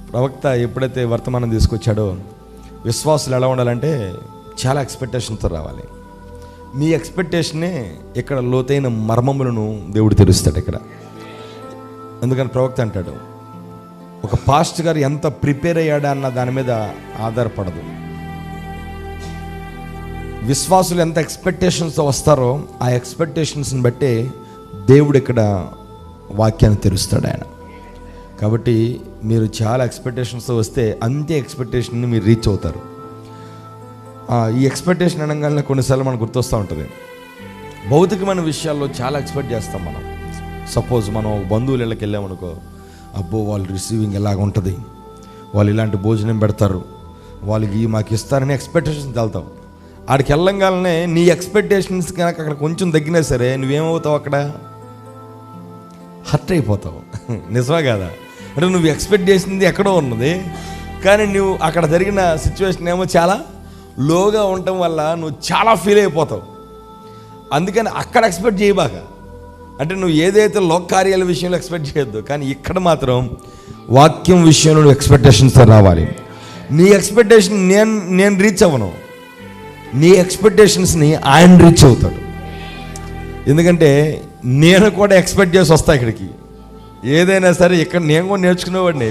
ప్రవక్త ఎప్పుడైతే వర్తమానం తీసుకొచ్చాడో, విశ్వాసులు ఎలా ఉండాలంటే చాలా ఎక్స్పెక్టేషన్తో రావాలి. మీ ఎక్స్పెక్టేషనే ఇక్కడ లోతైన మర్మములను దేవుడు తెరుస్తాడు ఇక్కడ. అందుకని ప్రవక్త అంటాడు, ఒక పాస్ట్ గారు ఎంత ప్రిపేర్ అయ్యాడా అన్న దాని మీద ఆధారపడదు. విశ్వాసులు ఎంత ఎక్స్పెక్టేషన్స్తో వస్తారో ఆ ఎక్స్పెక్టేషన్స్ని బట్టే దేవుడు ఇక్కడ వాక్యాన్ని తెరుస్తాడు ఆయన. కాబట్టి మీరు చాలా ఎక్స్పెక్టేషన్స్తో వస్తే అంతే ఎక్స్పెక్టేషన్ని మీరు రీచ్ అవుతారు. ఈ ఎక్స్పెక్టేషన్ అనగానే కొన్నిసార్లు మనకు గుర్తొస్తూ ఉంటుంది. భౌతికమైన విషయాల్లో చాలా ఎక్స్పెక్ట్ చేస్తాం మనం. సపోజ్ మనం బంధువుల ఇళ్ళకి వెళ్ళామనుకో, అబ్బో వాళ్ళు రిసీవింగ్ ఎలాగ ఉంటుంది, వాళ్ళు ఇలాంటి భోజనం పెడతారు, వాళ్ళకి మాకు ఇస్తారని ఎక్స్పెక్టేషన్స్ వెళ్తాం. ఆడికి వెళ్ళంగానే నీ ఎక్స్పెక్టేషన్స్ కనుక అక్కడ కొంచెం తగ్గినా సరే నువ్వేమవుతావు, అక్కడ హర్ట్ అయిపోతావు. నిజమే కదా? అంటే నువ్వు ఎక్స్పెక్ట్ చేసింది ఎక్కడో ఉన్నది, కానీ నువ్వు అక్కడ జరిగిన సిచ్యువేషన్ ఏమో చాలా లోగా ఉండటం వల్ల నువ్వు చాలా ఫీల్ అయిపోతావు. అందుకని అక్కడ ఎక్స్పెక్ట్ చేయబాక. అంటే నువ్వు ఏదైతే లోక కార్యాల విషయంలో ఎక్స్పెక్ట్ చేయొద్దు, కానీ ఇక్కడ మాత్రం వాక్యం విషయంలో నువ్వు ఎక్స్పెక్టేషన్స్తో రావాలి. నీ ఎక్స్పెక్టేషన్ నేను రీచ్ అవ్వను, నీ ఎక్స్పెక్టేషన్స్ని ఆయన రీచ్ అవుతాడు. ఎందుకంటే నేను కూడా ఎక్స్పెక్ట్ చేసి వస్తా ఇక్కడికి. ఏదైనా సరే ఇక్కడ నేను కూడా నేర్చుకునేవాడిని.